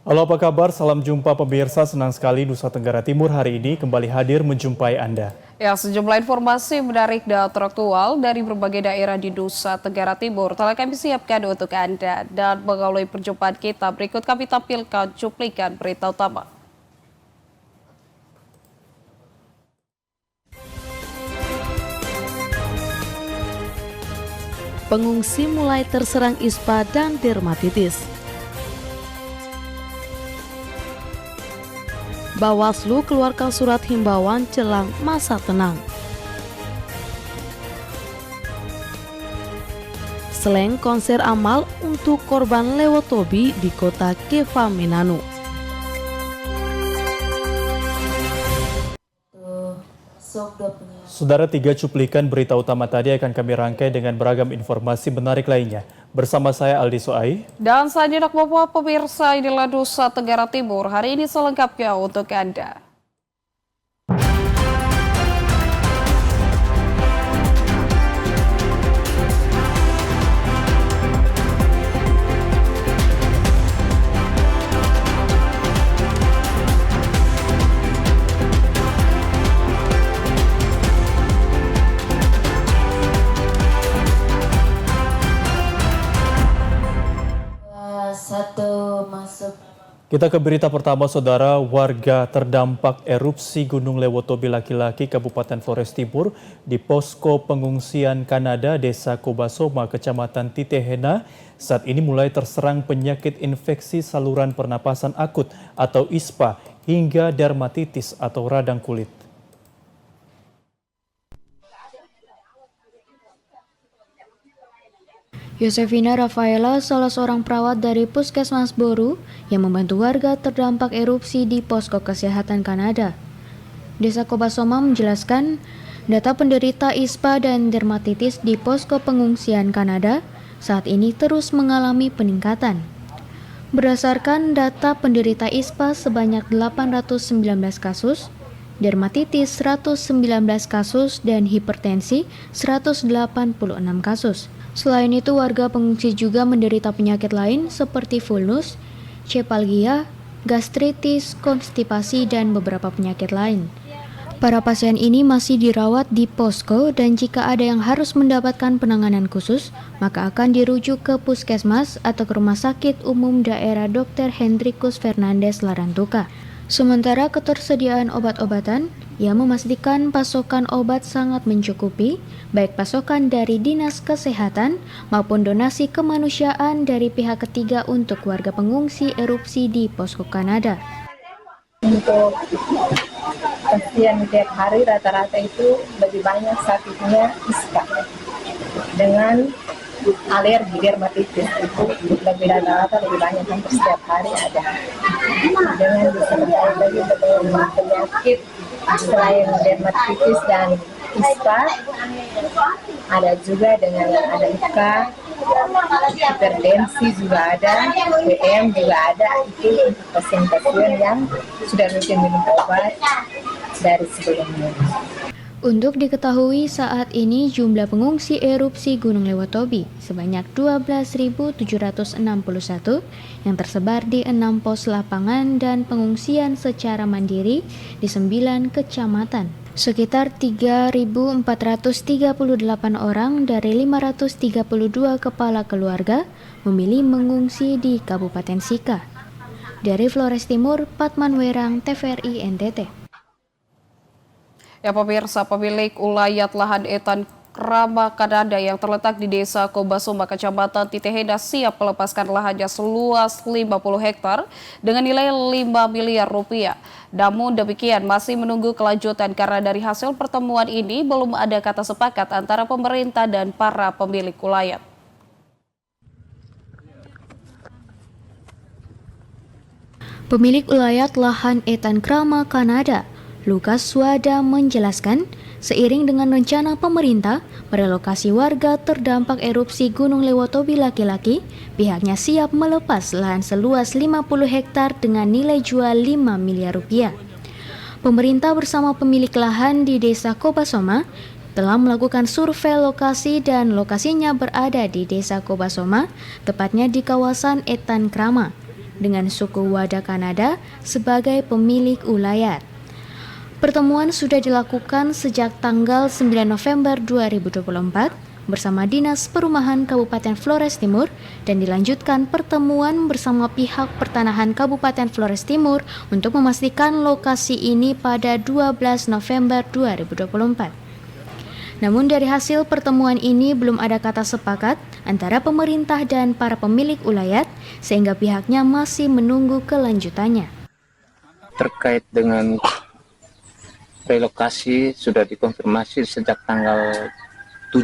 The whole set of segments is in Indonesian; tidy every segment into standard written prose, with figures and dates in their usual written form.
Halo, apa kabar? Salam jumpa pemirsa. Senang sekali Nusa Tenggara Timur hari ini kembali hadir menjumpai Anda. Ya, sejumlah informasi menarik dan teraktual dari berbagai daerah di Nusa Tenggara Timur telah kami siapkan untuk Anda. Dan mengawali perjumpaan kita, berikut kami tampilkan cuplikan berita utama. Pengungsi mulai terserang ispa dan dermatitis. Bawaslu keluarkan surat himbauan jelang masa tenang. Selain konser amal untuk korban lewotobi di kota Keva Minanu. Saudara, 3 cuplikan berita utama tadi akan kami rangkai dengan beragam informasi menarik lainnya. Bersama saya Aldi Soai. Dan saya Dinak Bapak pemirsa, inilah Nusa Tenggara Timur. Hari ini selengkapnya untuk Anda. Kita ke berita pertama, saudara. Warga terdampak erupsi Gunung Lewotobi laki-laki Kabupaten Flores Timur di posko pengungsian Kanada Desa Kobasoma, Kecamatan Titehena, saat ini mulai terserang penyakit infeksi saluran pernapasan akut atau ISPA hingga dermatitis atau radang kulit. Yosefina Rafaela, salah seorang perawat dari Puskesmas Boru yang membantu warga terdampak erupsi di posko kesehatan Kanada. Desa Kobasoma menjelaskan, data penderita ISPA dan dermatitis di posko pengungsian Kanada saat ini terus mengalami peningkatan. Berdasarkan data penderita ISPA sebanyak 819 kasus, dermatitis 119 kasus, dan hipertensi 186 kasus. Selain itu, warga pengungsi juga menderita penyakit lain seperti vulnus, cepalgia, gastritis, konstipasi, dan beberapa penyakit lain. Para pasien ini masih dirawat di posko dan jika ada yang harus mendapatkan penanganan khusus, maka akan dirujuk ke puskesmas atau ke Rumah Sakit Umum Daerah Dr. Hendrikus Fernandes Larantuka. Sementara ketersediaan obat-obatan, ia memastikan pasokan obat sangat mencukupi, baik pasokan dari Dinas Kesehatan maupun donasi kemanusiaan dari pihak ketiga untuk warga pengungsi erupsi di posko Kanada. Untuk pasien tiap hari rata-rata itu lebih banyak sakitnya ISPA dengan alergi dermatitis, itu lebih rata-rata lebih banyak, hampir setiap hari ada. Dengan disertai lagi penyakit selain dermatitis dan ISPA, ada juga dengan ada luka, hipertensi juga ada, PM juga ada. Itu pasien-pasien yang sudah rutin minum obat dari sebelumnya. Untuk diketahui, saat ini jumlah pengungsi erupsi Gunung Lewotobi sebanyak 12.761 yang tersebar di 6 pos lapangan dan pengungsian secara mandiri di 9 kecamatan. Sekitar 3.438 orang dari 532 kepala keluarga memilih mengungsi di Kabupaten Sika. Dari Flores Timur, Patman Werang, TVRI NTT. Ya pemirsa, pemilik ulayat lahan etan Krama Kanada yang terletak di Desa Kobasoma, Kecamatan Titehena siap melepaskan lahannya seluas 50 hektar dengan nilai 5 miliar rupiah. Namun demikian masih menunggu kelanjutan karena dari hasil pertemuan ini belum ada kata sepakat antara pemerintah dan para pemilik ulayat. Pemilik ulayat lahan etan Krama Kanada, Lukas Swada, menjelaskan, seiring dengan rencana pemerintah merelokasi warga terdampak erupsi Gunung Lewotobi laki-laki, pihaknya siap melepas lahan seluas 50 hektar dengan nilai jual 5 miliar rupiah. Pemerintah bersama pemilik lahan di Desa Kobasoma telah melakukan survei lokasi dan lokasinya berada di Desa Kobasoma, tepatnya di kawasan Etan Krama. dengan suku Wada Kanada sebagai pemilik ulayat. Pertemuan sudah dilakukan sejak tanggal 9 November 2024 bersama Dinas Perumahan Kabupaten Flores Timur dan dilanjutkan pertemuan bersama pihak pertanahan Kabupaten Flores Timur untuk memastikan lokasi ini pada 12 November 2024. Namun dari hasil pertemuan ini belum ada kata sepakat antara pemerintah dan para pemilik ulayat sehingga pihaknya masih menunggu kelanjutannya. Terkait dengan relokasi sudah dikonfirmasi sejak tanggal 7.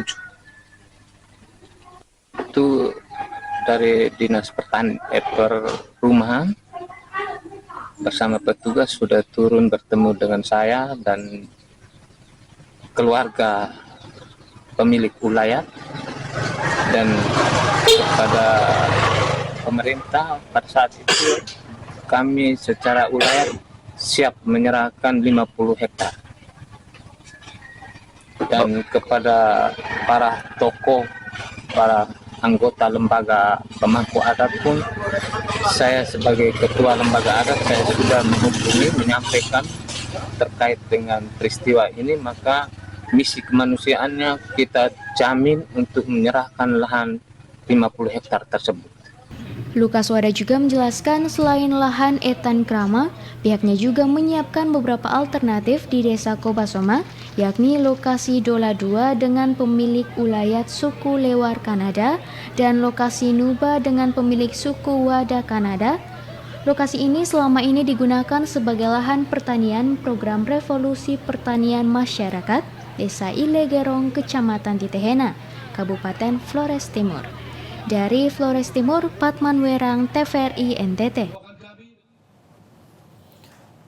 Itu dari Dinas Perumahan bersama petugas sudah turun bertemu dengan saya dan keluarga pemilik ulayat, dan pada pemerintah pada saat itu kami secara ulayat siap menyerahkan 50 hektar, dan kepada para tokoh, para anggota lembaga pemangku adat pun saya sebagai ketua lembaga adat saya sudah menghubungi menyampaikan terkait dengan peristiwa ini, maka misi kemanusiaannya kita jamin untuk menyerahkan lahan 50 hektar tersebut. Lukas Wada juga menjelaskan selain lahan etan krama, pihaknya juga menyiapkan beberapa alternatif di Desa Kobasoma, yakni lokasi Dola 2 dengan pemilik ulayat suku Lewar Kanada dan lokasi Nuba dengan pemilik suku Wada Kanada. Lokasi ini selama ini digunakan sebagai lahan pertanian program Revolusi Pertanian Masyarakat Desa Ilegerong, Kecamatan Titehena, Kabupaten Flores Timur. Dari Flores Timur, Patman Werang, TVRI NTT.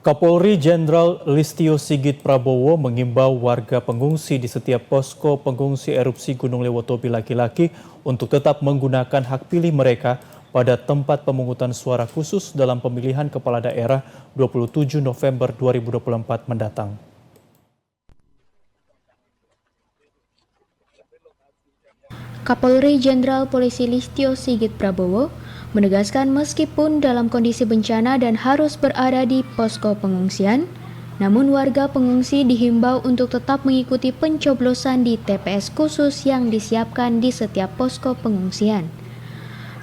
Kapolri Jenderal Listio Sigit Prabowo mengimbau warga pengungsi di setiap posko pengungsi erupsi Gunung Lewotobi laki-laki untuk tetap menggunakan hak pilih mereka pada tempat pemungutan suara khusus dalam pemilihan kepala daerah 27 November 2024 mendatang. Kapolri Jenderal Polisi Listio Sigit Prabowo menegaskan meskipun dalam kondisi bencana dan harus berada di posko pengungsian, namun warga pengungsi dihimbau untuk tetap mengikuti pencoblosan di TPS khusus yang disiapkan di setiap posko pengungsian.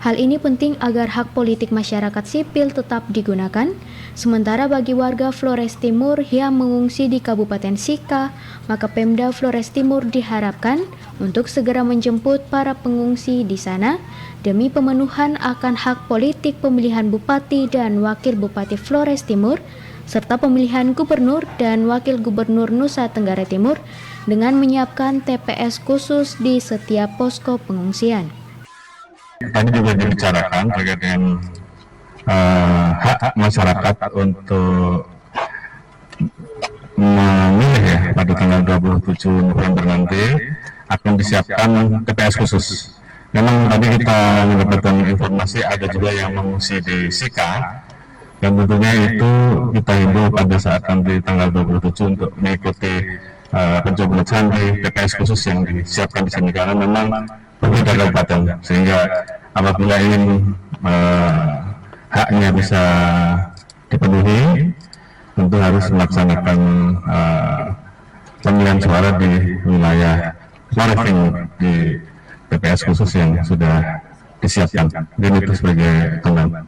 Hal ini penting agar hak politik masyarakat sipil tetap digunakan, sementara bagi warga Flores Timur yang mengungsi di Kabupaten Sika, maka Pemda Flores Timur diharapkan untuk segera menjemput para pengungsi di sana demi pemenuhan akan hak politik pemilihan Bupati dan Wakil Bupati Flores Timur, serta pemilihan Gubernur dan Wakil Gubernur Nusa Tenggara Timur dengan menyiapkan TPS khusus di setiap posko pengungsian. Tadi juga dibicarakan terkait dengan hak masyarakat untuk memilih ya pada tanggal 27 November nanti akan disiapkan TPS khusus. Memang tadi kita mendapatkan informasi ada juga yang mengungsi di Sika, dan tentunya itu kita himbau pada saat nanti tanggal 27 untuk mengikuti pencoblosan di TPS khusus yang disiapkan di sini, karena memang berbeda kabupaten, sehingga apabila ingin haknya bisa dipenuhi, tentu harus melaksanakan pemilihan suara di wilayah Flores Timur di TPS khusus yang sudah disiapkan. Dan itu sebagai tambahan.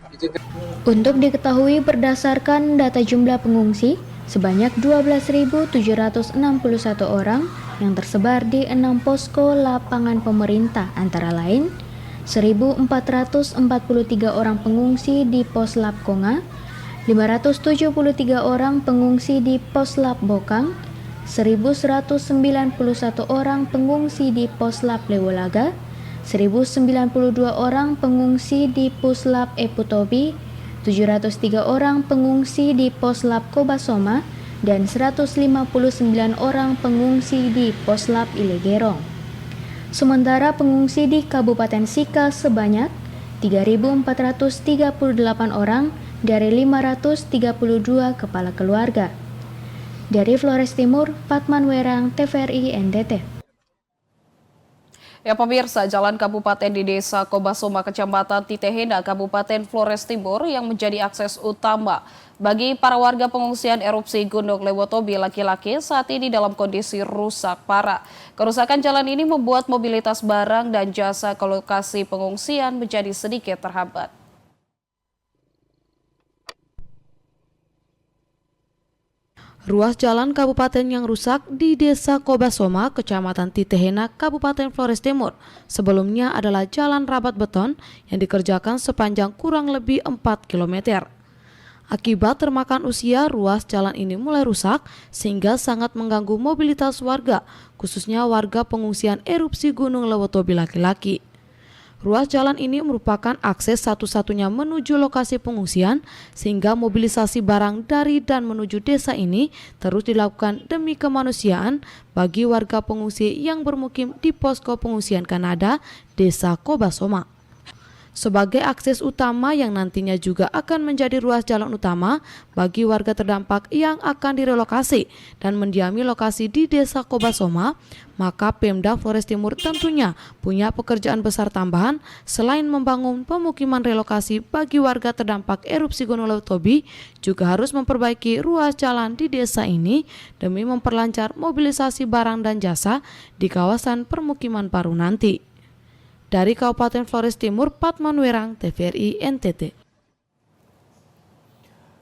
Untuk diketahui berdasarkan data jumlah pengungsi, sebanyak 12.761 orang yang tersebar di 6 posko lapangan pemerintah, antara lain 1.443 orang pengungsi di Pos Lap Konga, 573 orang pengungsi di Pos Lap Bokang, 1.191 orang pengungsi di Pos Lap Lewolaga, 1.092 orang pengungsi di Puslap Eputobi, 703 orang pengungsi di Poslap Kobasoma, dan 159 orang pengungsi di Poslap Ilegerong. Sementara pengungsi di Kabupaten Sika sebanyak 3.438 orang dari 532 kepala keluarga. Dari Flores Timur, Patman Werang, TVRI NTT. Ya pemirsa, jalan kabupaten di Desa Kobasoma, Kecamatan Titehena, Kabupaten Flores Timur yang menjadi akses utama bagi para warga pengungsian erupsi Gunung Lewotobi laki-laki saat ini dalam kondisi rusak parah. Kerusakan jalan ini membuat mobilitas barang dan jasa ke lokasi pengungsian menjadi sedikit terhambat. Ruas jalan kabupaten yang rusak di Desa Kobasoma, Kecamatan Titehena, Kabupaten Flores Timur. Sebelumnya adalah jalan rabat beton yang dikerjakan sepanjang kurang lebih 4 km. Akibat termakan usia, ruas jalan ini mulai rusak sehingga sangat mengganggu mobilitas warga, khususnya warga pengungsian erupsi Gunung Lewotobi laki-laki. Ruas jalan ini merupakan akses satu-satunya menuju lokasi pengungsian sehingga mobilisasi barang dari dan menuju desa ini terus dilakukan demi kemanusiaan bagi warga pengungsi yang bermukim di posko pengungsian Kanada, Desa Kobasoma. Sebagai akses utama yang nantinya juga akan menjadi ruas jalan utama bagi warga terdampak yang akan direlokasi dan mendiami lokasi di Desa Kobasoma, maka Pemda Flores Timur tentunya punya pekerjaan besar tambahan selain membangun pemukiman relokasi bagi warga terdampak erupsi Gunung Lewotobi, juga harus memperbaiki ruas jalan di desa ini demi memperlancar mobilisasi barang dan jasa di kawasan permukiman baru nanti. Dari Kabupaten Flores Timur, Patman Werang, TVRI NTT.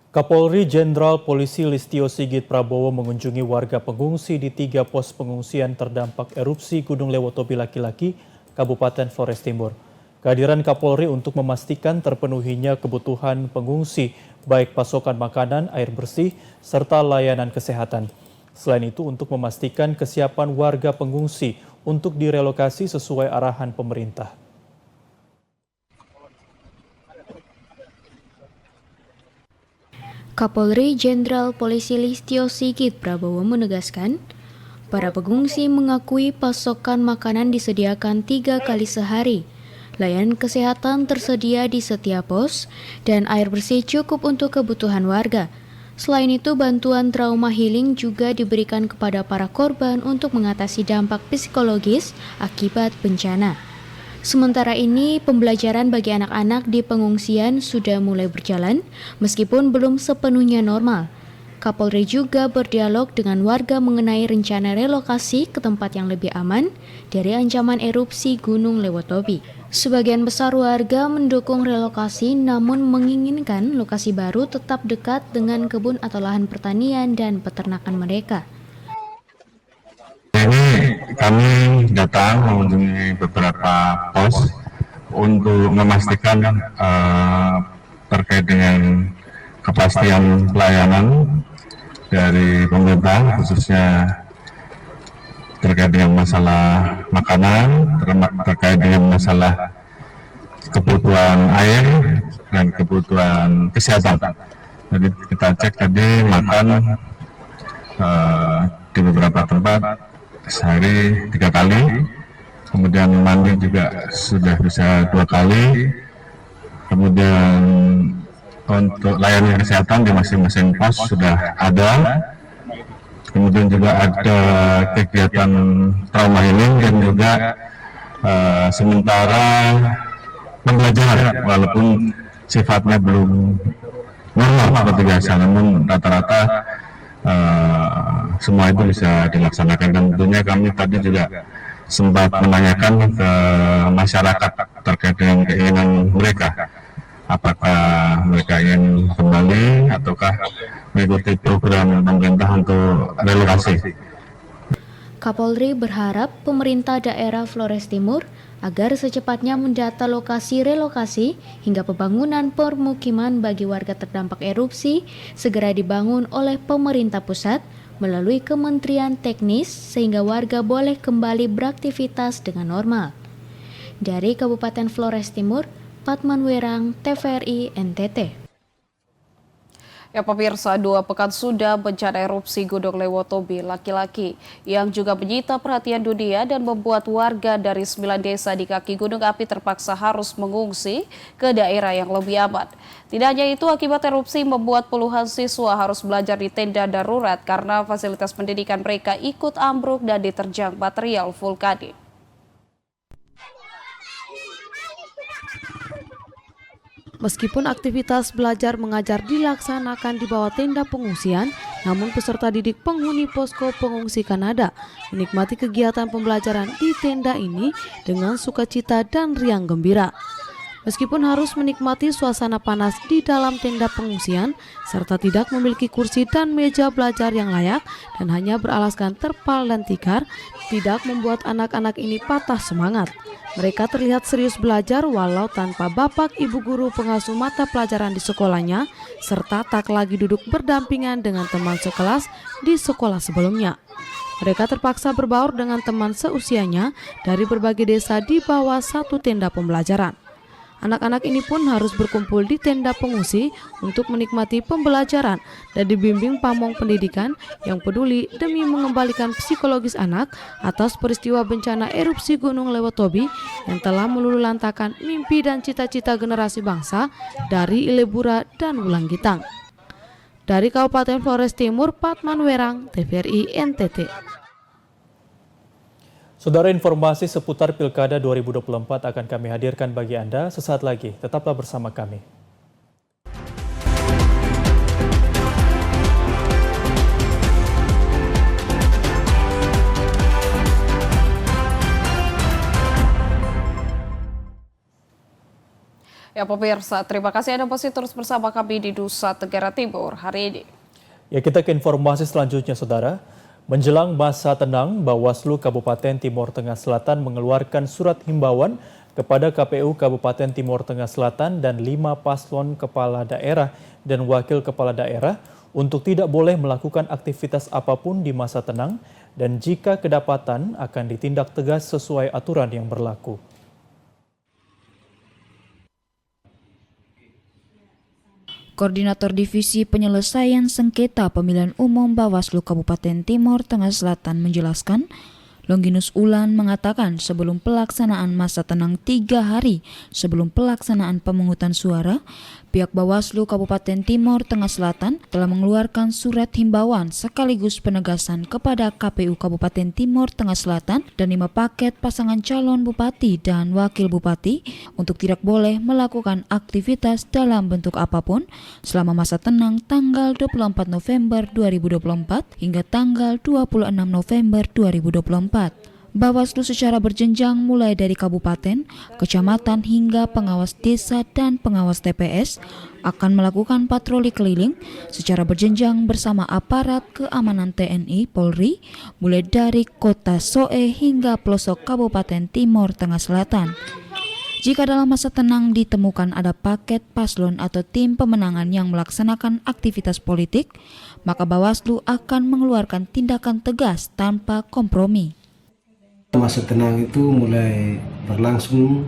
Kapolri Jenderal Polisi Listio Sigit Prabowo mengunjungi warga pengungsi di 3 pos pengungsian terdampak erupsi Gunung Lewotobi laki-laki, Kabupaten Flores Timur. Kehadiran Kapolri untuk memastikan terpenuhinya kebutuhan pengungsi, baik pasokan makanan, air bersih, serta layanan kesehatan. Selain itu, untuk memastikan kesiapan warga pengungsi untuk direlokasi sesuai arahan pemerintah. Kapolri Jenderal Polisi Listio Sigit Prabowo menegaskan, para pengungsi mengakui pasokan makanan disediakan 3 kali sehari, layanan kesehatan tersedia di setiap pos, dan air bersih cukup untuk kebutuhan warga. Selain itu, bantuan trauma healing juga diberikan kepada para korban untuk mengatasi dampak psikologis akibat bencana. Sementara ini, pembelajaran bagi anak-anak di pengungsian sudah mulai berjalan, meskipun belum sepenuhnya normal. Kapolri juga berdialog dengan warga mengenai rencana relokasi ke tempat yang lebih aman dari ancaman erupsi Gunung Lewotobi. Sebagian besar warga mendukung relokasi namun menginginkan lokasi baru tetap dekat dengan kebun atau lahan pertanian dan peternakan mereka. Ini kami datang mengunjungi beberapa pos untuk memastikan terkait dengan kepastian pelayanan dari pemerintah, khususnya terkait dengan masalah makanan, terkait dengan masalah kebutuhan air dan kebutuhan kesehatan. Jadi kita cek tadi makan di beberapa tempat sehari 3 kali, kemudian mandi juga sudah bisa 2 kali, kemudian untuk layanan kesehatan di masing-masing pos sudah ada. Kemudian juga ada kegiatan trauma healing dan juga sementara pembelajaran, walaupun sifatnya belum normal seperti biasa, namun rata-rata semua itu bisa dilaksanakan. Dan tentunya kami tadi juga sempat menanyakan ke masyarakat terkait dengan keinginan mereka. Apakah mereka ingin kembali ataukah mengikuti program pemerintah untuk relokasi. Kapolri berharap pemerintah daerah Flores Timur agar secepatnya mendata lokasi relokasi hingga pembangunan permukiman bagi warga terdampak erupsi segera dibangun oleh pemerintah pusat melalui Kementerian Teknis sehingga warga boleh kembali beraktivitas dengan normal. Dari Kabupaten Flores Timur, Patman Werang, TVRI NTT. Ya pemirsa, 2 pekan sudah bencana erupsi Gunung Lewotobi laki-laki yang juga menyita perhatian dunia dan membuat warga dari 9 desa di kaki gunung api terpaksa harus mengungsi ke daerah yang lebih aman. Tidak hanya itu, akibat erupsi membuat puluhan siswa harus belajar di tenda darurat karena fasilitas pendidikan mereka ikut ambruk dan diterjang material vulkanik. Meskipun aktivitas belajar mengajar dilaksanakan di bawah tenda pengungsian, namun peserta didik penghuni posko pengungsi Kanada menikmati kegiatan pembelajaran di tenda ini dengan sukacita dan riang gembira. Meskipun harus menikmati suasana panas di dalam tenda pengungsian, serta tidak memiliki kursi dan meja belajar yang layak dan hanya beralaskan terpal dan tikar, tidak membuat anak-anak ini patah semangat. Mereka terlihat serius belajar walau tanpa bapak ibu guru pengasuh mata pelajaran di sekolahnya, serta tak lagi duduk berdampingan dengan teman sekelas di sekolah sebelumnya. Mereka terpaksa berbaur dengan teman seusianya dari berbagai desa di bawah satu tenda pembelajaran. Anak-anak ini pun harus berkumpul di tenda pengungsi untuk menikmati pembelajaran dan dibimbing pamong pendidikan yang peduli demi mengembalikan psikologis anak atas peristiwa bencana erupsi Gunung Lewotobi yang telah meluluhlantakan mimpi dan cita-cita generasi bangsa dari Ilebura dan Wulanggitang. Dari Kabupaten Flores Timur, Patman Werang, TVRI NTT. Saudara, informasi seputar Pilkada 2024 akan kami hadirkan bagi Anda sesaat lagi. Tetaplah bersama kami. Ya pemirsa, terima kasih Anda masih terus bersama kami di Nusa Tenggara Timur hari ini. Ya, kita ke informasi selanjutnya, Saudara. Menjelang masa tenang, Bawaslu Kabupaten Timur Tengah Selatan mengeluarkan surat himbauan kepada KPU Kabupaten Timur Tengah Selatan dan 5 paslon kepala daerah dan wakil kepala daerah untuk tidak boleh melakukan aktivitas apapun di masa tenang dan jika kedapatan akan ditindak tegas sesuai aturan yang berlaku. Koordinator Divisi Penyelesaian Sengketa Pemilihan Umum Bawaslu Kabupaten Timur Tengah Selatan menjelaskan, Longinus Ulan mengatakan sebelum pelaksanaan masa tenang 3 hari sebelum pelaksanaan pemungutan suara, pihak Bawaslu Kabupaten Timur Tengah Selatan telah mengeluarkan surat himbauan sekaligus penegasan kepada KPU Kabupaten Timur Tengah Selatan dan 5 paket pasangan calon bupati dan wakil bupati untuk tidak boleh melakukan aktivitas dalam bentuk apapun selama masa tenang tanggal 24 November 2024 hingga tanggal 26 November 2024. Bawaslu secara berjenjang mulai dari kabupaten, kecamatan hingga pengawas desa dan pengawas TPS akan melakukan patroli keliling secara berjenjang bersama aparat keamanan TNI Polri mulai dari kota Soe hingga pelosok Kabupaten Timur Tengah Selatan. Jika dalam masa tenang ditemukan ada paket paslon atau tim pemenangan yang melaksanakan aktivitas politik, maka Bawaslu akan mengeluarkan tindakan tegas tanpa kompromi. Masa tenang itu mulai berlangsung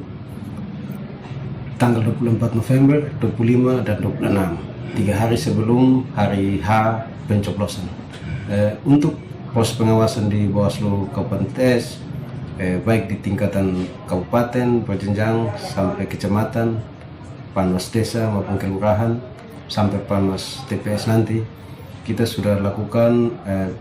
tanggal 24 November, 25 dan 26, 3 hari sebelum hari H pencoblosan. Untuk pos pengawasan di Bawaslu Kabupaten TS, baik di tingkatan kabupaten, berjenjang sampai kecamatan, panwas desa maupun kelurahan, sampai panwas TPS nanti, kita sudah lakukan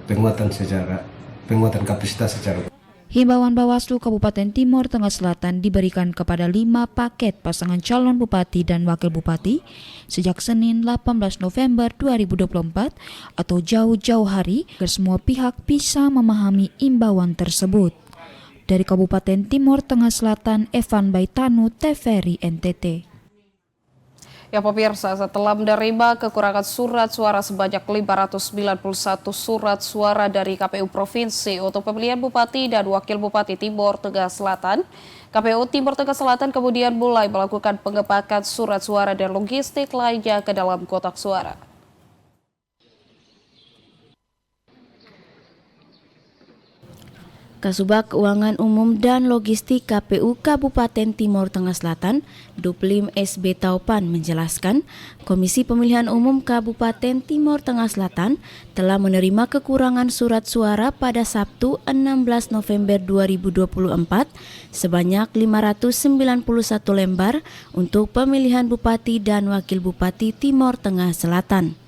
penguatan kapasitas secara. Himbauan Bawaslu Kabupaten Timur Tengah Selatan diberikan kepada 5 paket pasangan calon bupati dan wakil bupati sejak Senin 18 November 2024 atau jauh-jauh hari agar semua pihak bisa memahami imbauan tersebut. Dari Kabupaten Timur Tengah Selatan, Evan Baitanu, TVRI NTT. Ya pemirsa, setelah menerima kekurangan surat suara sebanyak 591 surat suara dari KPU Provinsi untuk pemilihan Bupati dan Wakil Bupati Timur Tengah Selatan, KPU Timur Tengah Selatan kemudian mulai melakukan pengepakan surat suara dan logistik lainnya ke dalam kotak suara. Kasubag Keuangan Umum dan Logistik KPU Kabupaten Timur Tengah Selatan, Duplim SB Taupan menjelaskan, Komisi Pemilihan Umum Kabupaten Timur Tengah Selatan telah menerima kekurangan surat suara pada Sabtu 16 November 2024 sebanyak 591 lembar untuk pemilihan Bupati dan Wakil Bupati Timur Tengah Selatan.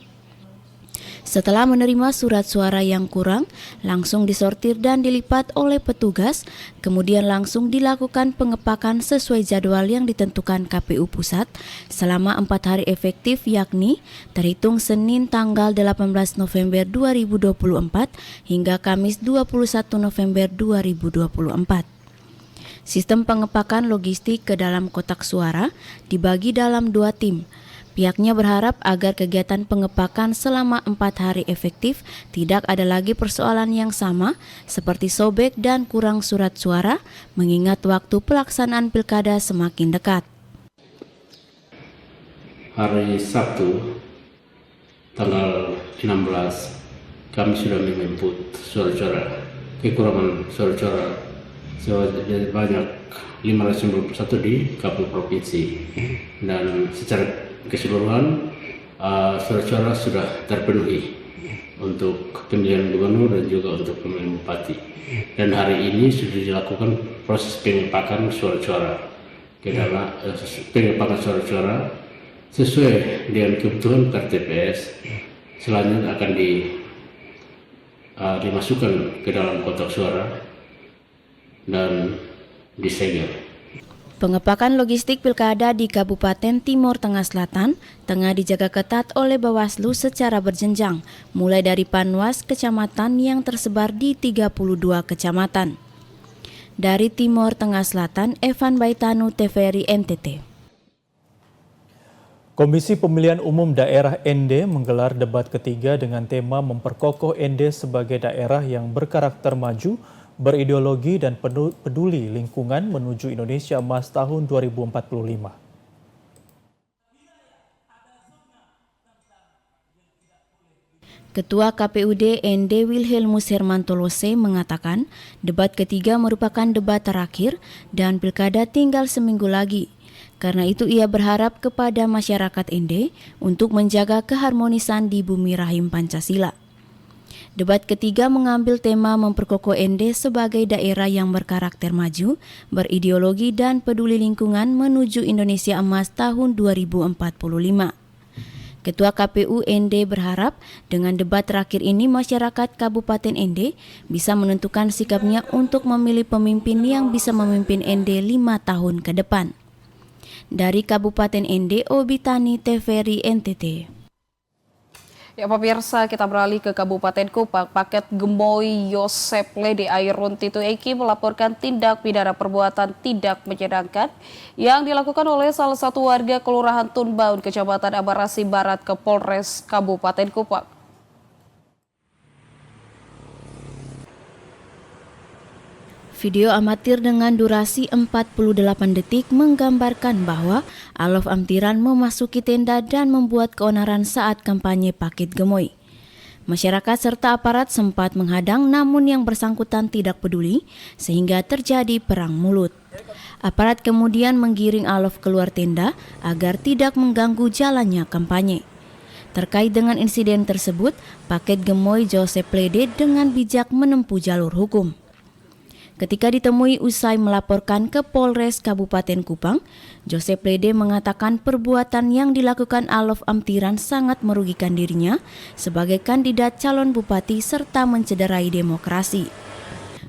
Setelah menerima surat suara yang kurang, langsung disortir dan dilipat oleh petugas, kemudian langsung dilakukan pengepakan sesuai jadwal yang ditentukan KPU Pusat selama 4 hari efektif, yakni terhitung Senin tanggal 18 November 2024 hingga Kamis 21 November 2024. Sistem pengepakan logistik ke dalam kotak suara dibagi dalam 2 tim. Pihaknya berharap agar kegiatan pengepakan selama 4 hari efektif tidak ada lagi persoalan yang sama seperti sobek dan kurang surat suara mengingat waktu pelaksanaan pilkada semakin dekat. Hari Sabtu tanggal 16 kami sudah menjemput suara-suara, kekurangan suara-suara sebanyak 591 di KPU provinsi, dan secara keseluruhan suara-suara sudah terpenuhi untuk pemilihan gubernur dan juga untuk pemilihan bupati, dan hari ini sudah dilakukan proses pengepakan suara-suara ke dalam pengepakan suara-suara sesuai dengan kebutuhan per TPS. Selanjutnya akan dimasukkan ke dalam kotak suara dan disegel. Pengepakan logistik pilkada di Kabupaten Timur Tengah Selatan tengah dijaga ketat oleh Bawaslu secara berjenjang, mulai dari Panwas kecamatan yang tersebar di 32 kecamatan. Dari Timur Tengah Selatan, Evan Baitanu, TVRI NTT. Komisi Pemilihan Umum Daerah ND menggelar debat ketiga dengan tema memperkokoh ND sebagai daerah yang berkarakter maju, berideologi dan peduli lingkungan menuju Indonesia Emas tahun 2045. Ketua KPUD ND Wilhelmus Hermantolose mengatakan debat ketiga merupakan debat terakhir dan pilkada tinggal seminggu lagi. Karena itu ia berharap kepada masyarakat ND untuk menjaga keharmonisan di bumi rahim Pancasila. Debat ketiga mengambil tema memperkokoh ND sebagai daerah yang berkarakter maju, berideologi dan peduli lingkungan menuju Indonesia Emas tahun 2045. Ketua KPU ND berharap dengan debat terakhir ini masyarakat Kabupaten ND bisa menentukan sikapnya untuk memilih pemimpin yang bisa memimpin ND 5 tahun ke depan. Dari Kabupaten ND, Obitani, TVRI NTT. Ya pemirsa, kita beralih ke Kabupaten Kupang. Paket Gemoy Yosep Lede Airun Titu Eki melaporkan tindak pidana perbuatan tidak menyenangkan yang dilakukan oleh salah satu warga Kelurahan Tunbaun, Kecamatan Abarasi Barat ke Polres Kabupaten Kupang. Video amatir dengan durasi 48 detik menggambarkan bahwa Alof Amtiran memasuki tenda dan membuat keonaran saat kampanye paket Gemoy. Masyarakat serta aparat sempat menghadang namun yang bersangkutan tidak peduli sehingga terjadi perang mulut. Aparat kemudian menggiring Alof keluar tenda agar tidak mengganggu jalannya kampanye. Terkait dengan insiden tersebut, paket Gemoy Joseph Lede dengan bijak menempuh jalur hukum. Ketika ditemui usai melaporkan ke Polres Kabupaten Kupang, Joseph Lede mengatakan perbuatan yang dilakukan Alof Amtiran sangat merugikan dirinya sebagai kandidat calon bupati serta mencederai demokrasi.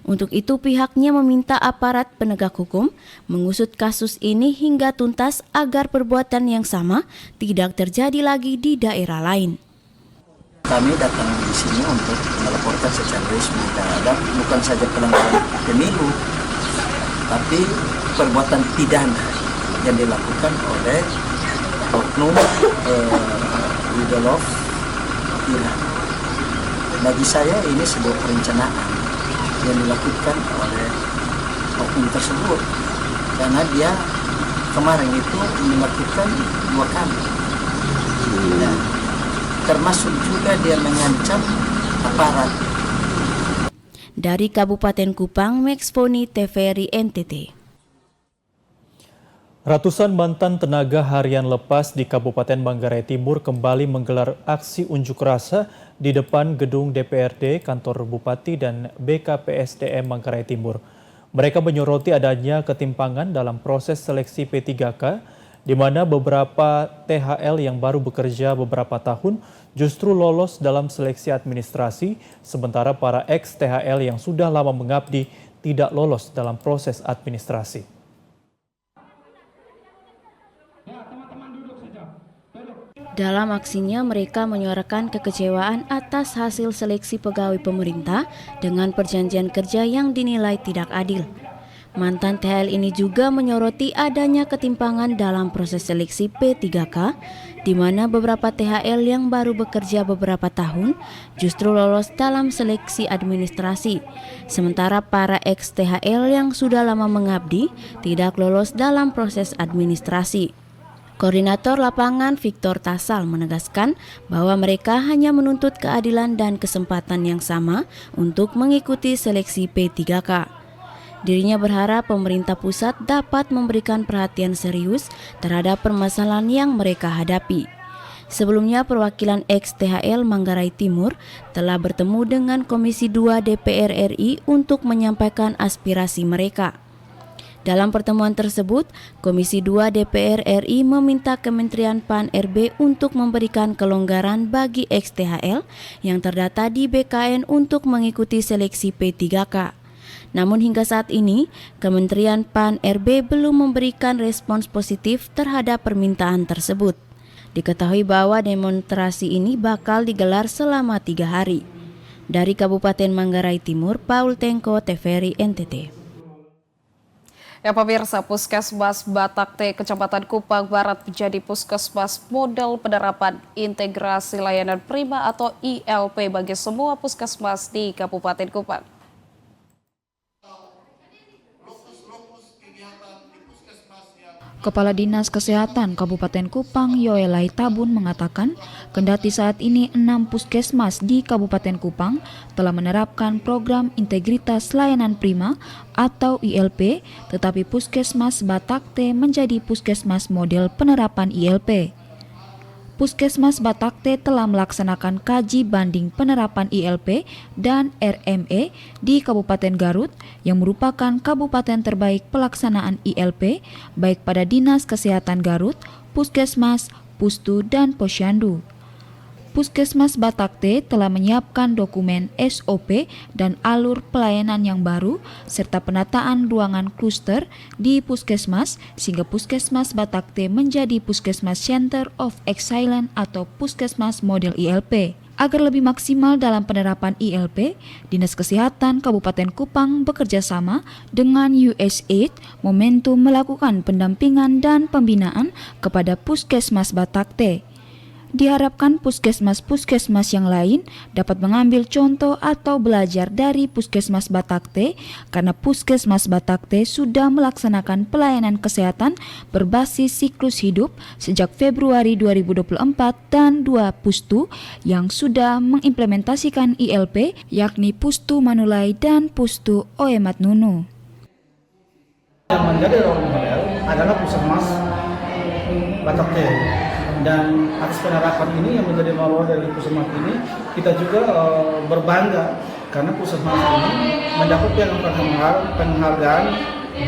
Untuk itu pihaknya meminta aparat penegak hukum mengusut kasus ini hingga tuntas agar perbuatan yang sama tidak terjadi lagi di daerah lain. Kami datang di sini untuk melaporkan secara resmi terhadap bukan saja pelanggaran pemilu, tapi perbuatan pidana yang dilakukan oleh oknum Alof Amtiran. Bagi saya ini sebuah perencanaan yang dilakukan oleh oknum tersebut, karena dia kemarin itu melakukan 2 kali. Termasuk juga dia mengancam aparat. Dari Kabupaten Kupang, Max Foni, TVRI NTT. Ratusan mantan tenaga harian lepas di Kabupaten Manggarai Timur kembali menggelar aksi unjuk rasa di depan gedung DPRD, kantor Bupati dan BKPSDM Manggarai Timur. Mereka menyoroti adanya ketimpangan dalam proses seleksi P3K di mana beberapa THL yang baru bekerja beberapa tahun justru lolos dalam seleksi administrasi, sementara para ex-THL yang sudah lama mengabdi tidak lolos dalam proses administrasi. Dalam aksinya, mereka menyuarakan kekecewaan atas hasil seleksi pegawai pemerintah dengan perjanjian kerja yang dinilai tidak adil. Mantan THL ini juga menyoroti adanya ketimpangan dalam proses seleksi P3K, di mana beberapa THL yang baru bekerja beberapa tahun justru lolos dalam seleksi administrasi, sementara para ex-THL yang sudah lama mengabdi tidak lolos dalam proses administrasi. Koordinator lapangan Victor Tasal menegaskan bahwa mereka hanya menuntut keadilan dan kesempatan yang sama untuk mengikuti seleksi P3K. Dirinya berharap pemerintah pusat dapat memberikan perhatian serius terhadap permasalahan yang mereka hadapi. Sebelumnya, perwakilan ex-THL Manggarai Timur telah bertemu dengan Komisi 2 DPR RI untuk menyampaikan aspirasi mereka. Dalam pertemuan tersebut, Komisi 2 DPR RI meminta Kementerian PAN-RB untuk memberikan kelonggaran bagi ex-THL yang terdata di BKN untuk mengikuti seleksi P3K. Namun hingga saat ini, Kementerian PAN-RB belum memberikan respons positif terhadap permintaan tersebut. Diketahui bahwa demonstrasi ini bakal digelar selama 3 hari. Dari Kabupaten Manggarai Timur, Paul Tengko, TVRI NTT. Ya pemirsa, Puskesmas Batakte Kecamatan Kupang Barat menjadi puskesmas model penerapan integrasi layanan prima atau ILP bagi semua puskesmas di Kabupaten Kupang. Kepala Dinas Kesehatan Kabupaten Kupang Yoelai Tabun mengatakan, kendati saat ini 6 puskesmas di Kabupaten Kupang telah menerapkan program integritas layanan prima atau ILP, tetapi Puskesmas Batakte menjadi puskesmas model penerapan ILP. Puskesmas Batakte telah melaksanakan kaji banding penerapan ILP dan RME di Kabupaten Garut yang merupakan kabupaten terbaik pelaksanaan ILP baik pada Dinas Kesehatan Garut, Puskesmas, Pustu, dan Posyandu. Puskesmas Batakte telah menyiapkan dokumen SOP dan alur pelayanan yang baru serta penataan ruangan kluster di puskesmas sehingga Puskesmas Batakte menjadi Puskesmas Center of Excellence atau Puskesmas model ILP. Agar lebih maksimal dalam penerapan ILP, Dinas Kesehatan Kabupaten Kupang bekerja sama dengan USAID Momentum melakukan pendampingan dan pembinaan kepada Puskesmas Batakte. Diharapkan puskesmas-puskesmas yang lain dapat mengambil contoh atau belajar dari Puskesmas Batakte karena Puskesmas Batakte sudah melaksanakan pelayanan kesehatan berbasis siklus hidup sejak Februari 2024 dan 2 Pustu yang sudah mengimplementasikan ILP yakni Pustu Manulai dan Pustu Oemat Nunu. Yang menjadi role model adalah Puskesmas Batakte. Dan atas penerapan ini yang menjadi role dari puskesmas ini, kita juga berbangga karena puskesmas ini mendapatkan penghargaan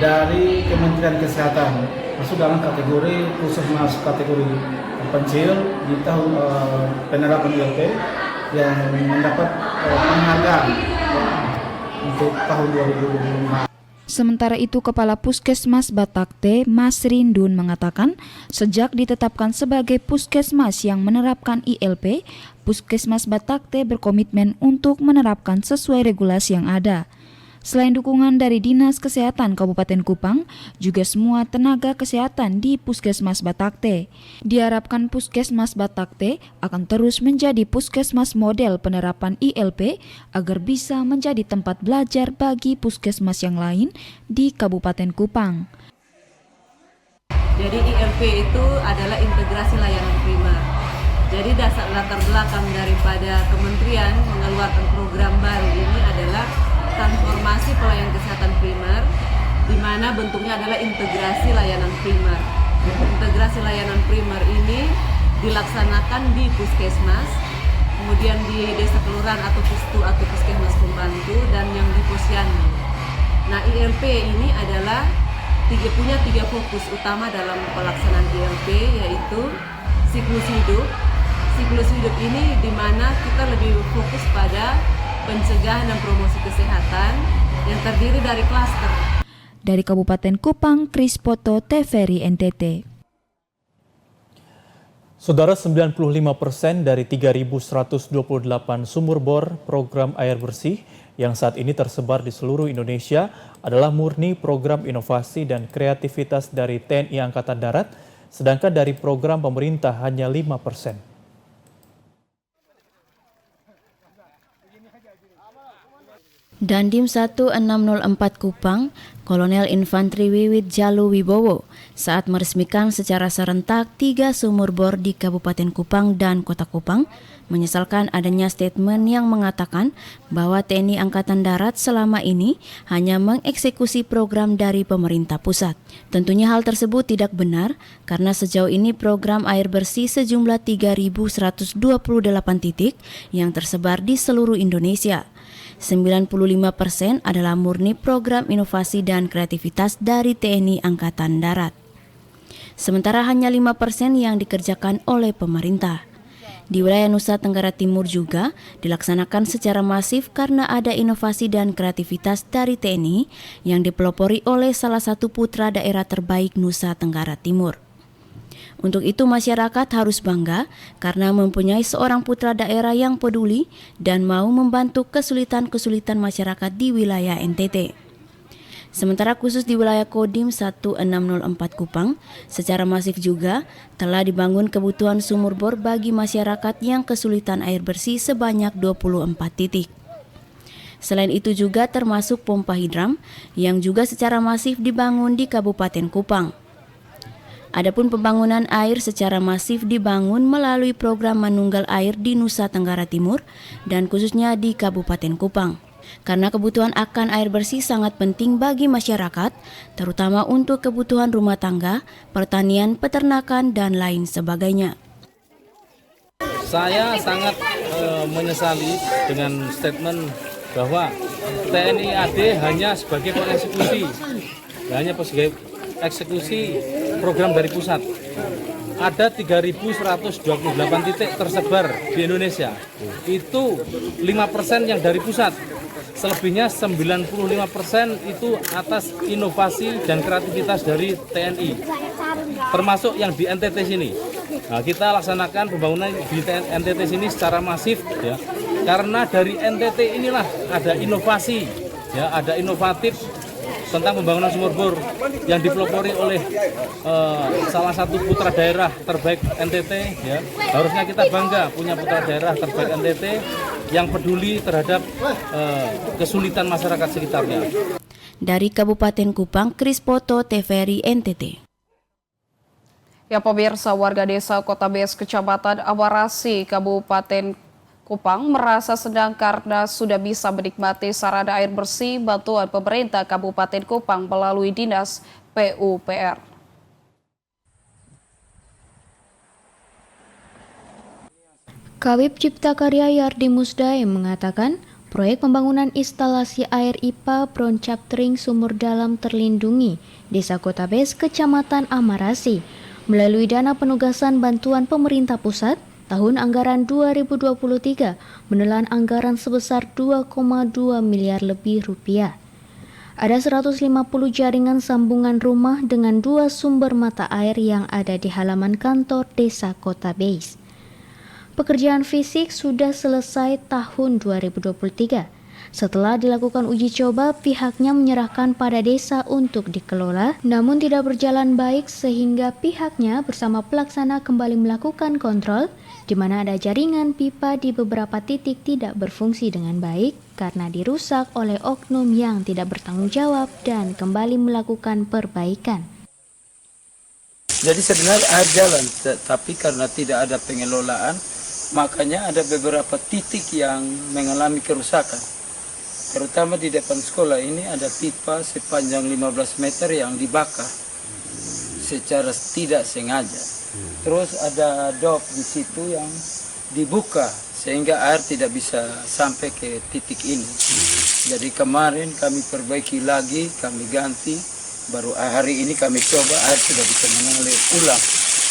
dari Kementerian Kesehatan masuk dalam kategori puskesmas kategori terpencil di tahun penerapan ILP yang mendapat penghargaan untuk tahun 2025. Sementara itu, Kepala Puskesmas Batakte, Mas Rindun mengatakan, sejak ditetapkan sebagai puskesmas yang menerapkan ILP, Puskesmas Batakte berkomitmen untuk menerapkan sesuai regulasi yang ada. Selain dukungan dari Dinas Kesehatan Kabupaten Kupang, juga semua tenaga kesehatan di Puskesmas Batakte. Diharapkan Puskesmas Batakte akan terus menjadi puskesmas model penerapan ILP agar bisa menjadi tempat belajar bagi puskesmas yang lain di Kabupaten Kupang. Jadi ILP itu adalah integrasi layanan primer. Jadi dasar latar belakang daripada kementerian mengeluarkan program baru ini adalah transformasi pelayanan kesehatan primer, di mana bentuknya adalah integrasi layanan primer. Integrasi layanan primer ini dilaksanakan di puskesmas, kemudian di desa kelurahan atau pustu atau puskesmas pembantu, dan yang di posyandu. Nah, ILP ini adalah punya tiga fokus utama dalam pelaksanaan ILP, yaitu siklus hidup. Siklus hidup ini di mana kita lebih fokus pada pencegahan dan promosi kesehatan yang terdiri dari klaster. Dari Kabupaten Kupang, Krispoto, TVRI NTT. Saudara, 95% dari 3.128 sumur bor program air bersih yang saat ini tersebar di seluruh Indonesia adalah murni program inovasi dan kreativitas dari TNI Angkatan Darat, sedangkan dari program pemerintah hanya 5%. Dandim 1604 Kupang, Kolonel Infantri Wiwit Jalu Wibowo saat meresmikan secara serentak 3 sumur bor di Kabupaten Kupang dan Kota Kupang menyesalkan adanya statement yang mengatakan bahwa TNI Angkatan Darat selama ini hanya mengeksekusi program dari pemerintah pusat. Tentunya hal tersebut tidak benar karena sejauh ini program air bersih sejumlah 3.128 titik yang tersebar di seluruh Indonesia. 95% adalah murni program inovasi dan kreativitas dari TNI Angkatan Darat. Sementara hanya 5% yang dikerjakan oleh pemerintah. Di wilayah Nusa Tenggara Timur juga dilaksanakan secara masif karena ada inovasi dan kreativitas dari TNI yang dipelopori oleh salah satu putra daerah terbaik Nusa Tenggara Timur. Untuk itu masyarakat harus bangga karena mempunyai seorang putra daerah yang peduli dan mau membantu kesulitan-kesulitan masyarakat di wilayah NTT. Sementara khusus di wilayah Kodim 1604 Kupang, secara masif juga telah dibangun kebutuhan sumur bor bagi masyarakat yang kesulitan air bersih sebanyak 24 titik. Selain itu juga termasuk pompa hidram yang juga secara masif dibangun di Kabupaten Kupang. Adapun pembangunan air secara masif dibangun melalui program Manunggal Air di Nusa Tenggara Timur dan khususnya di Kabupaten Kupang. Karena kebutuhan akan air bersih sangat penting bagi masyarakat, terutama untuk kebutuhan rumah tangga, pertanian, peternakan, dan lain sebagainya. Saya sangat menyesali dengan statement bahwa TNI AD hanya sebagai pengeksekusi, hanya sebagai eksekusi program dari pusat. Ada 3.128 titik tersebar di Indonesia. Itu 5% yang dari pusat. Selebihnya 95% itu atas inovasi dan kreativitas dari TNI. Termasuk yang di NTT sini. Nah, kita laksanakan pembangunan di NTT sini secara masif ya. Karena dari NTT inilah ada inovasi, ya, ada inovatif tentang pembangunan sumur bor yang dipelopori oleh salah satu putra daerah terbaik NTT, ya. Harusnya kita bangga punya putra daerah terbaik NTT yang peduli terhadap kesulitan masyarakat sekitarnya. Dari Kabupaten Kupang, Krispoto, TVRI NTT. Ya pemirsa, warga desa Kota Bes, Kecamatan Awarasi, Kabupaten Kupang merasa senang karena sudah bisa menikmati sarana air bersih bantuan pemerintah Kabupaten Kupang melalui Dinas PUPR. Kabid Cipta Karya Yardi Musdaem mengatakan proyek pembangunan instalasi air IPA Broncaptering Sumur Dalam Terlindungi Desa Kota Bes, Kecamatan Amarasi melalui dana penugasan bantuan pemerintah pusat tahun anggaran 2023 menelan anggaran sebesar 2,2 miliar lebih rupiah. Ada 150 jaringan sambungan rumah dengan 2 sumber mata air yang ada di halaman kantor Desa Kota Bes. Pekerjaan fisik sudah selesai tahun 2023. Setelah dilakukan uji coba, pihaknya menyerahkan pada desa untuk dikelola, namun tidak berjalan baik sehingga pihaknya bersama pelaksana kembali melakukan kontrol, di mana ada jaringan pipa di beberapa titik tidak berfungsi dengan baik karena dirusak oleh oknum yang tidak bertanggung jawab dan kembali melakukan perbaikan. Jadi sebenarnya air jalan, tapi karena tidak ada pengelolaan, makanya ada beberapa titik yang mengalami kerusakan. Terutama di depan sekolah ini ada pipa sepanjang 15 meter yang dibakar secara tidak sengaja. Terus ada dok di situ yang dibuka sehingga air tidak bisa sampai ke titik ini. Jadi kemarin kami perbaiki lagi, kami ganti Baru hari ini kami coba air sudah bisa mengalir ulang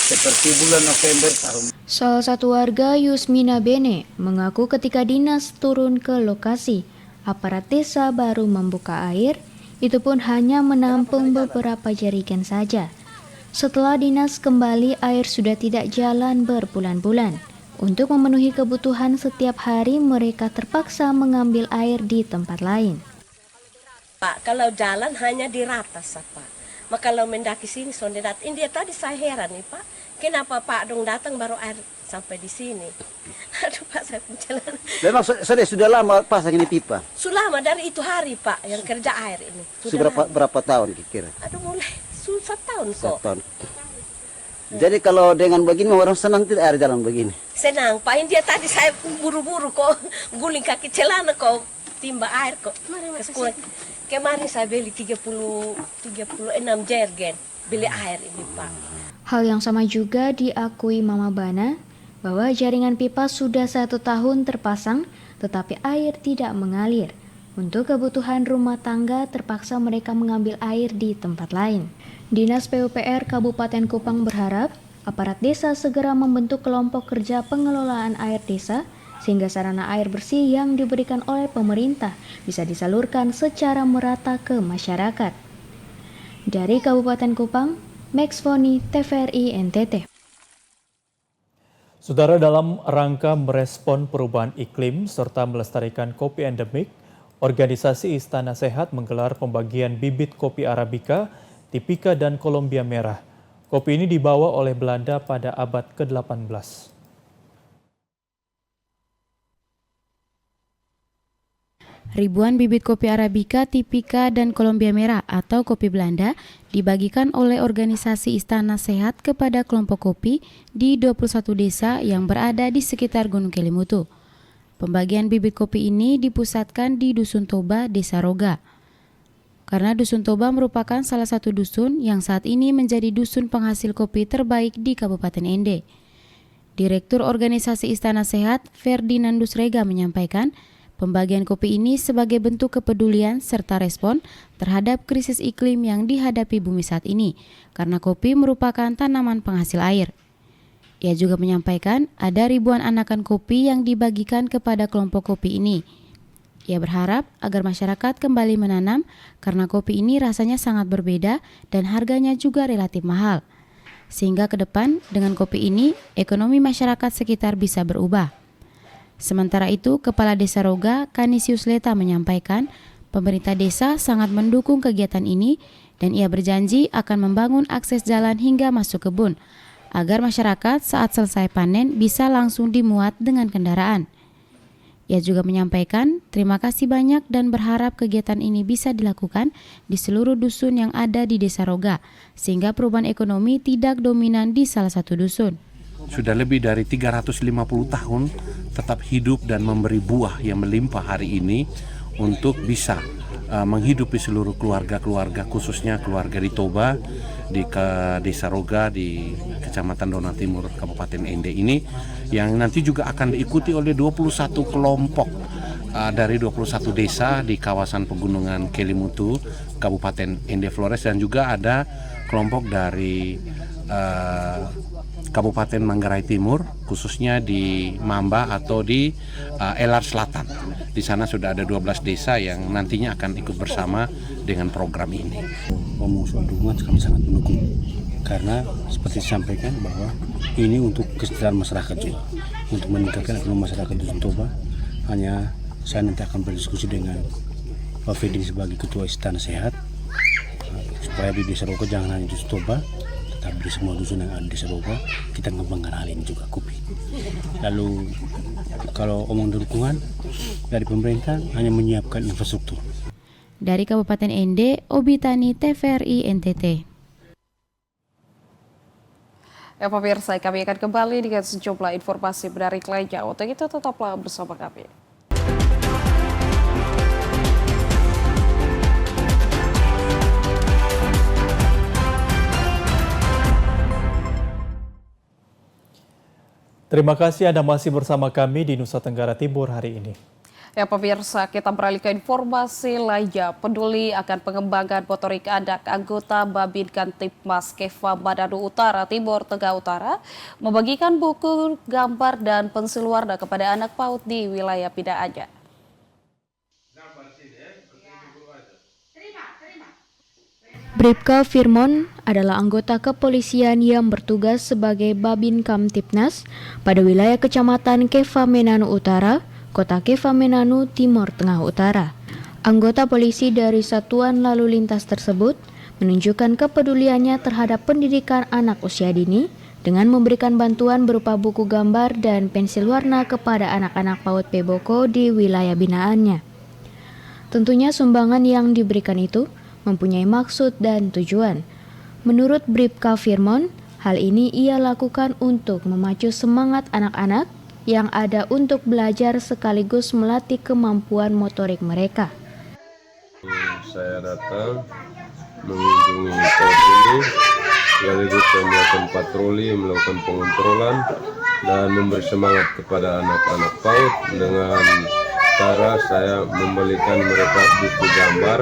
seperti bulan November tahun. Salah satu warga Yusmina Bene mengaku ketika dinas turun ke lokasi, aparat desa baru membuka air, itu pun hanya menampung beberapa jerigen saja. Setelah dinas kembali, air sudah tidak jalan berbulan-bulan. Untuk memenuhi kebutuhan setiap hari, mereka terpaksa mengambil air di tempat lain. Pak, kalau jalan hanya di ratas, Pak. Maka kalau mendaki sini, sonderat. Ini dia tadi saya heran nih, Pak. Kenapa Pak dong datang baru air sampai di sini? Aduh Pak, saya jalan. Memang sudah lama pasang ini pipa? Sudah lama, dari itu hari Pak, yang kerja air ini. Berapa tahun kira-kira? Aduh mulai 1 tahun kok. 1 tahun. Jadi kalau dengan begini orang senang tidak air jalan begini? Senang Pak, ini dia tadi saya buru-buru kok guling kaki celana kok timba air kok. Kemarin saya beli 36 jerigen beli air ini Pak. Hal yang sama juga diakui Mama Bana, bahwa jaringan pipa sudah 1 tahun terpasang tetapi air tidak mengalir. Untuk kebutuhan rumah tangga terpaksa mereka mengambil air di tempat lain. Dinas PUPR Kabupaten Kupang berharap aparat desa segera membentuk kelompok kerja pengelolaan air desa sehingga sarana air bersih yang diberikan oleh pemerintah bisa disalurkan secara merata ke masyarakat. Dari Kabupaten Kupang, Max Foni, TVRI NTT. Saudara, dalam rangka merespon perubahan iklim serta melestarikan kopi endemik, organisasi Istana Sehat menggelar pembagian bibit kopi Arabica, Tipika, dan Colombia Merah. Kopi ini dibawa oleh Belanda pada abad ke-18. Ribuan bibit kopi Arabica, Tipika, dan Colombia Merah atau kopi Belanda dibagikan oleh organisasi Istana Sehat kepada kelompok kopi di 21 desa yang berada di sekitar Gunung Kelimutu. Pembagian bibit kopi ini dipusatkan di Dusun Toba, Desa Roga. Karena Dusun Toba merupakan salah satu dusun yang saat ini menjadi dusun penghasil kopi terbaik di Kabupaten Ende. Direktur Organisasi Istana Sehat, Ferdinandus Rega, menyampaikan pembagian kopi ini sebagai bentuk kepedulian serta respon terhadap krisis iklim yang dihadapi bumi saat ini, karena kopi merupakan tanaman penghasil air. Ia juga menyampaikan ada ribuan anakan kopi yang dibagikan kepada kelompok kopi ini. Ia berharap agar masyarakat kembali menanam karena kopi ini rasanya sangat berbeda dan harganya juga relatif mahal. Sehingga ke depan dengan kopi ini ekonomi masyarakat sekitar bisa berubah. Sementara itu, Kepala Desa Roga, Kanisius Leta, menyampaikan pemerintah desa sangat mendukung kegiatan ini dan ia berjanji akan membangun akses jalan hingga masuk kebun agar masyarakat saat selesai panen bisa langsung dimuat dengan kendaraan. Ia juga menyampaikan terima kasih banyak dan berharap kegiatan ini bisa dilakukan di seluruh dusun yang ada di Desa Roga sehingga perubahan ekonomi tidak dominan di salah satu dusun. Sudah lebih dari 350 tahun tetap hidup dan memberi buah yang melimpah hari ini untuk bisa menghidupi seluruh keluarga-keluarga, khususnya keluarga di Toba, di Desa Roga, di Kecamatan Dona Timur, Kabupaten Ende ini, yang nanti juga akan diikuti oleh 21 kelompok dari 21 desa di kawasan pegunungan Kelimutu, Kabupaten Ende Flores, dan juga ada kelompok dari Kabupaten Manggarai Timur, khususnya di Mamba atau di Elar Selatan. Di sana sudah ada 12 desa yang nantinya akan ikut bersama dengan program ini. Ngomong soal dukungan, kami sangat mendukung. Karena seperti disampaikan bahwa ini untuk kesejahteraan masyarakat juga. Untuk meningkatkan ekonomi masyarakat Dusun Toba, hanya saya nanti akan berdiskusi dengan Pak Fedi sebagai Ketua Istana Sehat, supaya di Desa Roga jangan hanya Dusun Toba, tetapi di semua dusun yang ada di Desa Roga, kita mengembangkan hal ini juga kopi. Lalu kalau omong dukungan dari pemerintah hanya menyiapkan infrastruktur. Dari Kabupaten Ende, Obitani, TVRI NTT. Ya pemirsa, kami akan kembali dengan sejumlah informasi menarik lainnya. Untuk itu tetaplah bersama kami. Terima kasih Anda masih bersama kami di Nusa Tenggara Timur hari ini. Ya pemirsa, kita beralih ke informasi lainnya. Peduli akan pengembangan motorik anak, anggota Babin Kantipmas Keva Manado Utara Timur Tengah Utara membagikan buku gambar dan pensil warna kepada anak PAUD di wilayah pinaannya. Bribka Firmon adalah anggota kepolisian yang bertugas sebagai Babin Kamtipnas pada wilayah Kecamatan Keva Manado Utara, Kota Keva Manado, Timur Tengah Utara. Anggota polisi dari Satuan Lalu Lintas tersebut menunjukkan kepeduliannya terhadap pendidikan anak usia dini dengan memberikan bantuan berupa buku gambar dan pensil warna kepada anak-anak PAUD Peboko di wilayah binaannya. Tentunya sumbangan yang diberikan itu mempunyai maksud dan tujuan. Menurut Bribka Firmon, hal ini ia lakukan untuk memacu semangat anak-anak yang ada untuk belajar sekaligus melatih kemampuan motorik mereka. Saya datang mengunjungi PAUD ini, sekaligus melakukan patroli, melakukan pengontrolan, dan memberi semangat kepada anak-anak PAUD dengan cara saya membelikan mereka buku gambar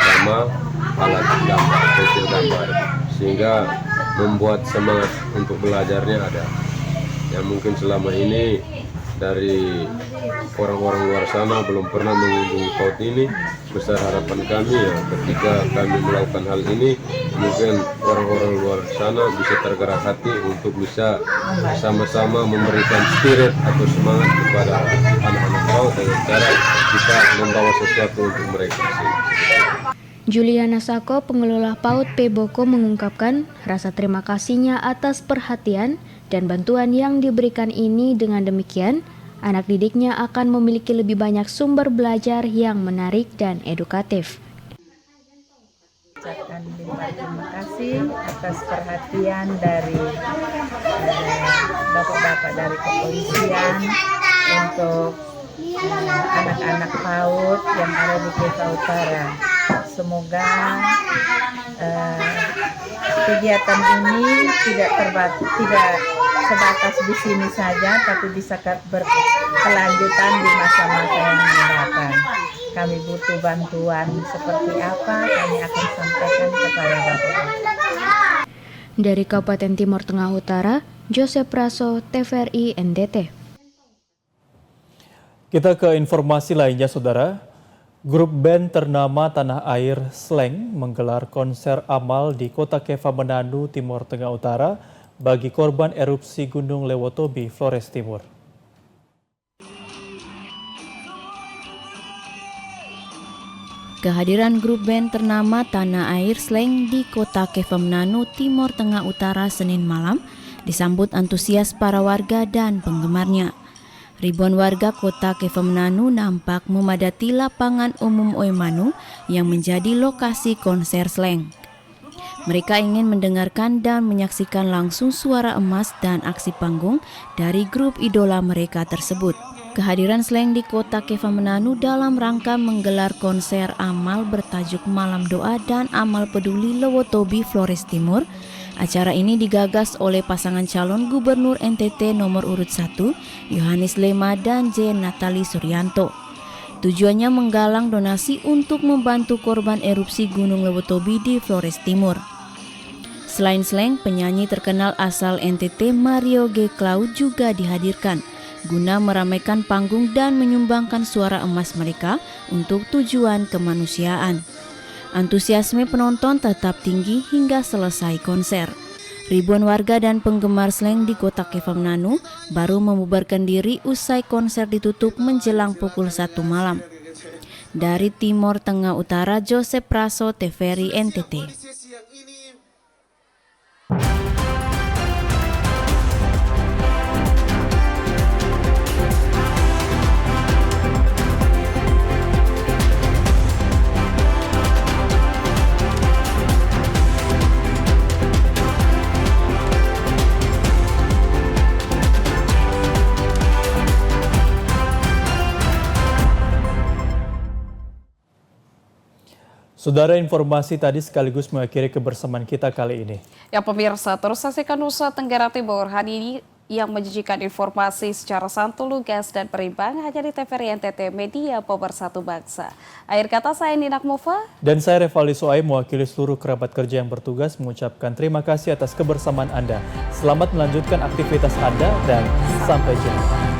sama alat gambar, pensil gambar, sehingga membuat semangat untuk belajarnya ada. Yang mungkin selama ini dari orang-orang luar sana belum pernah mengunjungi PAUD ini. Besar harapan kami ya ketika kami melakukan hal ini, mungkin orang-orang luar sana bisa tergerak hati untuk bisa sama-sama memberikan spirit atau semangat kepada anak-anak PAUD dengan cara kita membawa sesuatu untuk mereka. Juliana Sako, pengelola PAUD Peboko, mengungkapkan rasa terima kasihnya atas perhatian dan bantuan yang diberikan ini. Dengan demikian, anak didiknya akan memiliki lebih banyak sumber belajar yang menarik dan edukatif. Ucapkan terima kasih atas perhatian dari bapak-bapak dari kepolisian untuk anak-anak PAUD yang ada di Keva Utara. Semoga kegiatan ini tidak sebatas di sini saja, tapi bisa berkelanjutan di masa-masa yang mendatang. Kami butuh bantuan seperti apa, kami akan sampaikan kepada Bapak. Dari Kabupaten Timur Tengah Utara, Joseph Praso, TVRI NDT. Kita ke informasi lainnya, Saudara. Grup band ternama Tanah Air Slang menggelar konser amal di Kota Keva Manado, Timur Tengah Utara bagi korban erupsi Gunung Lewotobi, Flores Timur. Kehadiran grup band ternama Tanah Air Slang di Kota Keva Manado, Timur Tengah Utara Senin malam disambut antusias para warga dan penggemarnya. Ribuan warga Kota Keva Manado nampak memadati lapangan umum Oemanu yang menjadi lokasi konser Slang. Mereka ingin mendengarkan dan menyaksikan langsung suara emas dan aksi panggung dari grup idola mereka tersebut. Kehadiran Slang di Kota Keva Manado dalam rangka menggelar konser amal bertajuk Malam Doa dan Amal Peduli Lewotobi, Flores Timur. Acara ini digagas oleh pasangan calon Gubernur NTT nomor urut 1, Yohanes Lema dan J. Natali Suryanto. Tujuannya menggalang donasi untuk membantu korban erupsi Gunung Lewotobi di Flores Timur. Selain Slang, penyanyi terkenal asal NTT Mario G. Cloud juga dihadirkan guna meramaikan panggung dan menyumbangkan suara emas mereka untuk tujuan kemanusiaan. Antusiasme penonton tetap tinggi hingga selesai konser. Ribuan warga dan penggemar Slang di Kota Keva Manado baru membubarkan diri usai konser ditutup menjelang pukul 1 malam. Dari Timur Tengah Utara, Joseph Praso, TVRI NTT. Saudara, informasi tadi sekaligus mengakhiri kebersamaan kita kali ini. Ya pemirsa, terus saksikan Nusa Tenggara Timur. Hari ini yang menyajikan informasi secara santun, lugas, dan berimbang hanya di TVRI NTT Media Pemersatu Bangsa. Akhir kata saya Nina Mova. Dan saya Revaldi Soai mewakili seluruh kerabat kerja yang bertugas mengucapkan terima kasih atas kebersamaan Anda. Selamat melanjutkan aktivitas Anda dan sampai jumpa.